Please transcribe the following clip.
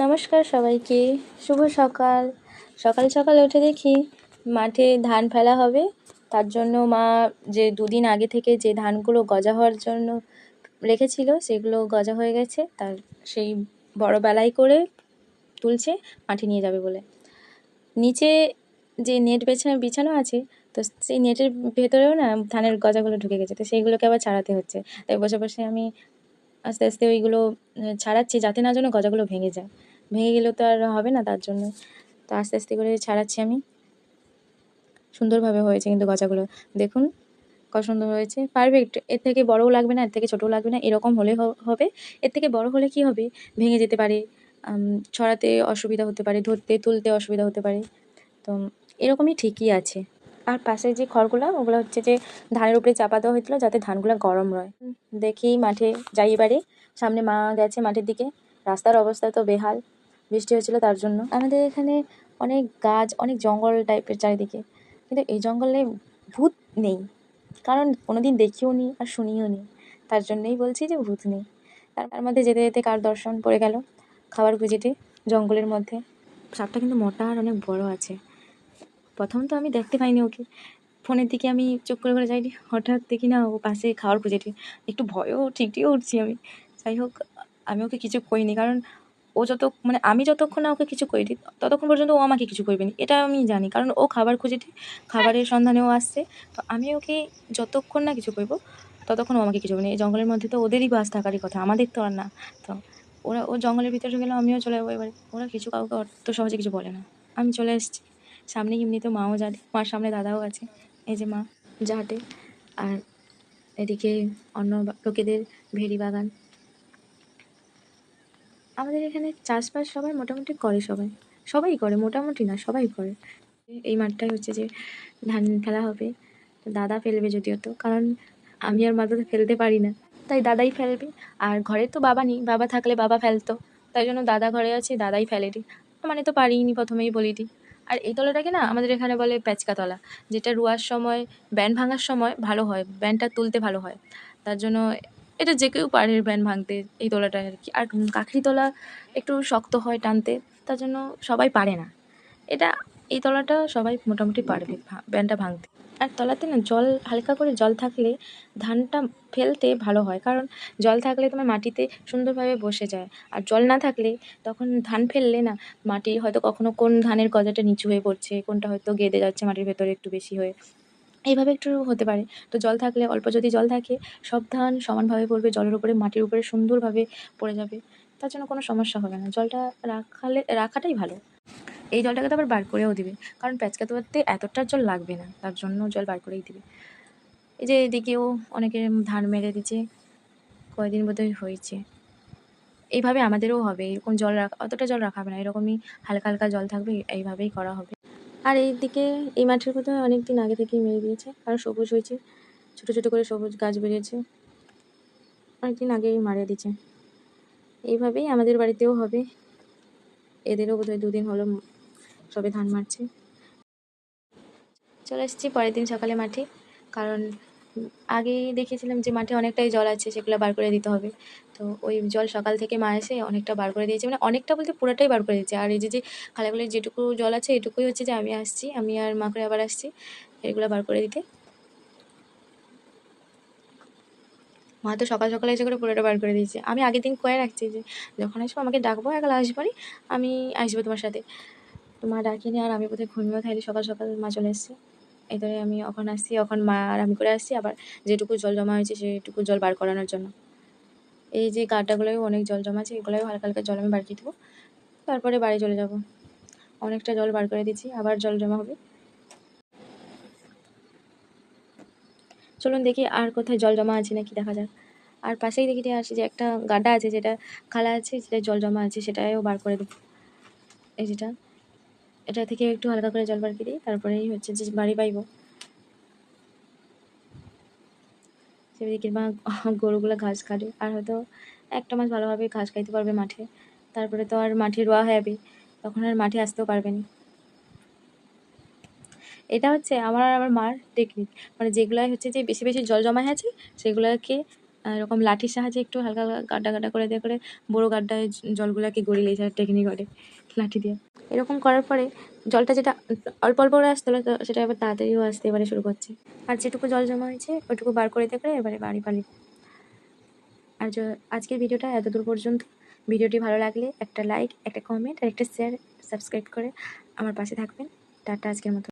নমস্কার সবাইকে। শুভ সকাল। সকাল সকাল উঠে দেখি মাঠে ধান ফেলা হবে। তার জন্য মা যে দুদিন আগে থেকে যে ধানগুলো গজা হওয়ার জন্য রেখেছিল সেগুলো গজা হয়ে গেছে, তার সেই বড় বেলায় করে তুলছে মাঠে নিয়ে যাবে বলে। নিচে যে নেট বিছানো আছে, তো সেই নেটের ভেতরেও না ধানের গজাগুলো ঢুকে গেছে, তো সেইগুলোকে আবার ছাড়াতে হচ্ছে। তাই বসে বসে আমি আস্তে আস্তে ওইগুলো ছাড়াচ্ছি, যাতে না যেন গজাগুলো ভেঙে যায়। ভেঙে গেলেও তো আর হবে না, তার জন্য তো আস্তে আস্তে করে ছাড়াচ্ছি আমি। সুন্দরভাবে হয়েছে কিন্তু গজাগুলো দেখুন কত সুন্দর হয়েছে, পারফেক্ট। এর থেকে বড়ও লাগবে না, এর থেকে ছোটও লাগবে না, এরকম হলে হবে। এর থেকে বড় হলে কি হবে, ভেঙে যেতে পারে, ছড়াতে অসুবিধা হতে পারে, ধরতে তুলতে অসুবিধা হতে পারে। তো এরকমই ঠিকই আছে। আর পাশে যে খড়গুলো, ওগুলো হচ্ছে যে ধানের উপরে চাপা দেওয়া হয়েছিল যাতে ধানগুলো গরম রয়। দেখি মাঠে যাই এবারে। সামনে মা গেছে মাঠের দিকে। রাস্তার অবস্থা তো বেহাল, বৃষ্টি হয়েছিল তার জন্য। আমাদের এখানে অনেক গাছ, অনেক জঙ্গল টাইপের চারিদিকে, কিন্তু এই জঙ্গলে ভূত নেই, কারণ কোনোদিন দেখিও নি আর শুনিও নি, তার জন্যই বলছি যে ভূত নেই। তার মধ্যে যেতে যেতে কার দর্শন পড়ে গেল খাবার খুঁজেতে জঙ্গলের মধ্যে। সাপটা কিন্তু মোটা আর অনেক বড় আছে। প্রথম তো আমি দেখতে পাইনি ওকে, ফোনের দিকে আমি চুপ করে করে যাইনি, হঠাৎ দেখি না ও পাশে খাওয়ার খুঁজেটি। একটু ভয়ও ঠিকটিও উঠছি আমি। যাই হোক, আমি ওকে কিছু করিনি, কারণ ও মানে আমি যতক্ষণ না ওকে কিছু করিনি ততক্ষণ পর্যন্ত ও আমাকে কিছু করবে না, এটা আমি জানি, কারণ ও খাবার খুঁজেটি, খাবারের সন্ধানেও আসছে। তো আমি ওকে যতক্ষণ না কিছু করবো ততক্ষণ ও আমাকে কিছু করবে না। এই জঙ্গলের মধ্যে তো ওদেরই বাস থাকারই কথা, আমাদের তো আর না। তো ও জঙ্গলের ভিতরে গেলেও আমিও চলে যাবো এবারে। ওরা কিছু কাউকে অত সহজে কিছু বলে না। আমি চলে এসেছি সামনে, এমনিতেও মাও যাবে, মার সামনে দাদাও আছে। এই যে মা যাহাটে, আর এদিকে অন্য লোকেদের ভেড়ি বাগান। আমাদের এখানে চাষবাস সবাই মোটামুটি করে, সবাই করে, মোটামুটি না সবাই করে। এই মাঠটাই হচ্ছে যে ধান ফেলা হবে। তো দাদা ফেলবে যদিও, তো কারণ আমি আর মা তো ফেলতে পারি না, তাই দাদাই ফেলবে। আর ঘরে তো বাবা নেই, বাবা থাকলে বাবা ফেলতো, তাই জন্য দাদা ঘরে আছে, দাদাই ফেলেটি। মানে তো পারিনি, প্রথমেই বলিটি। আর এই তলাটাকে না আমাদের এখানে বলে প্যাচকা তলা, যেটা রোয়ার সময়, ব্যান্ড ভাঙার সময় ভালো হয়, ব্যান্ডটা তুলতে ভালো হয়। তার জন্য এটা যে কেউ পারে ব্যান্ড ভাঙতে, এই তলাটা আর কি। আর কাঁকড়ি তলা একটু শক্ত হয় টানতে, তার জন্য সবাই পারে না এটা। এই তলাটা সবাই মোটামুটি পারবে ব্যান্ডটা ভাঙতে। আর তলাতে না জল, হালকা করে জল থাকলে ধানটা ফেলতে ভালো হয়, কারণ জল থাকলে তোমার মাটিতে সুন্দরভাবে বসে যায়। আর জল না থাকলে তখন ধান ফেললে না, মাটি হয়তো কখনো কোন ধানের গজাটা নিচু হয়ে পড়ছে, কোনটা হয়তো গেঁদে যাচ্ছে মাটির ভেতরে একটু বেশি হয়ে, এইভাবে একটু হতে পারে। তো জল থাকলে, অল্প যদি জল থাকে, সব ধান সমানভাবে পড়বে, জলের উপরে মাটির উপরে সুন্দরভাবে পড়ে যাবে। তার জন্য কোনো সমস্যা হবে না, জলটা রাখাটাই ভালো। এই জলটাকে তো আবার বার করেও দিবে, কারণ প্যাঁচকা তোলাতে এতটা জল লাগবে না, তার জন্য জল বার করেই দিবে। এই যে এদিকেও অনেকে ধান মেরে দিচ্ছে, কয়দিন বোধহয় হয়েছে। এইভাবে আমাদেরও হবে, এরকম অতটা জল রাখা হবে না, এরকমই হালকা হালকা জল থাকবে, এইভাবেই করা হবে। আর এইদিকে এই মাঠের কোথাও অনেক দিন আগে থেকেই মেরে দিয়েছে, কারণ সবুজ হয়েছে, ছোটো ছোটো করে সবুজ গাছ বেরিয়েছে, অনেকদিন আগেই মারিয়ে দিচ্ছে। এইভাবেই আমাদের বাড়িতেও হবে, এদেরও বোধহয় 2 দিন হলো সবে ধান মারছে। চলে এসেছি পরের দিন সকালে মাঠে, কারণ আগেই দেখেছিলাম যে মাঠে অনেকটাই জল আছে, সেগুলো বার করে দিতে হবে। তো ওই জল সকাল থেকে মা এসে অনেকটা বার করে দিয়েছে, মানে অনেকটা বলতে পুরোটাই বার করে দিয়েছে। আর এই যে খালাগুলোর যেটুকু জল আছে, এটুকুই হচ্ছে যে আমি আর মা করে আবার আসছি এগুলো বার করে দিতে। মা তো সকাল সকালে এসে করে পুরোটা বার করে দিয়েছে। আমি আগের দিন কয়ে রাখছি যে যখন আসবো আমাকে ডাকবো, একলা আসবারই আমি আসবো তোমার সাথে। তো মা ডাকিনি, আর আমি বোধহয় ঘুমিয়েও থাকলে সকাল সকাল মা চলে এসেছে। এবারে আমি যখন আসছি, এখন মা আর আমি করে আসছি, আবার যেটুকু জল জমা হয়েছে সেটুকু জল বার করানোর জন্য। এই যে গাড্ডাগুলোয় অনেক জল জমা আছে, এগুলোও হালকা হালকা জল আমি বার করে দেবো, তারপরে বাড়ি চলে যাব। অনেকটা জল বার করে দিচ্ছি, আবার জল জমা হবে। চলুন দেখি আর কোথায় জল জমা আছে নাকি, দেখা যাক। আর পাশেই দেখি আসি যে একটা গাড্ডা আছে, যেটা খালা আছে, যেটা জল জমা আছে, সেটাও বার করে দেবো। এই এটা থেকে একটু হালকা করে জল বার করে দিই, তারপরেই হচ্ছে যে বাড়ি পাইব। সেদিকে মা গরুগুলো ঘাস খাবে, আর হয়তো একটা মাস ভালোভাবে ঘাস খাইতে পারবে মাঠে, তারপরে তো আর মাঠে রোয়া হয়ে যাবে, তখন আর মাঠে আসতেও পারবে না। এটা হচ্ছে আমার আর আমার মার টেকনিক, মানে যেগুলো হচ্ছে যে বেশি বেশি জল জমা আছে সেগুলোকে এরকম লাঠির সাহায্যে একটু হালকা হালকা গাড্ডা গাড্ডা করে দিয়ে করে বড়ো গাড্ডায় জলগুলোকে গড়িয়ে নিয়েছে টেকনিক করে লাঠি দিয়ে। এরকম করার পরে জলটা যেটা অল্প অল্প করে আসতে হলো তো সেটা এবার তাড়াতাড়িও আসতে এবারে শুরু করছে। আর যেটুকু জল জমা হয়েছে ওইটুকু বার করে দিয়ে করে এবারে বাড়ি পালি। আর আজকের ভিডিওটা এতদূর পর্যন্ত। ভিডিওটি ভালো লাগলে একটা লাইক, একটা কমেন্ট আর একটা শেয়ার, সাবস্ক্রাইব করে আমার পাশে থাকবেন। টাটা আজকের মতো।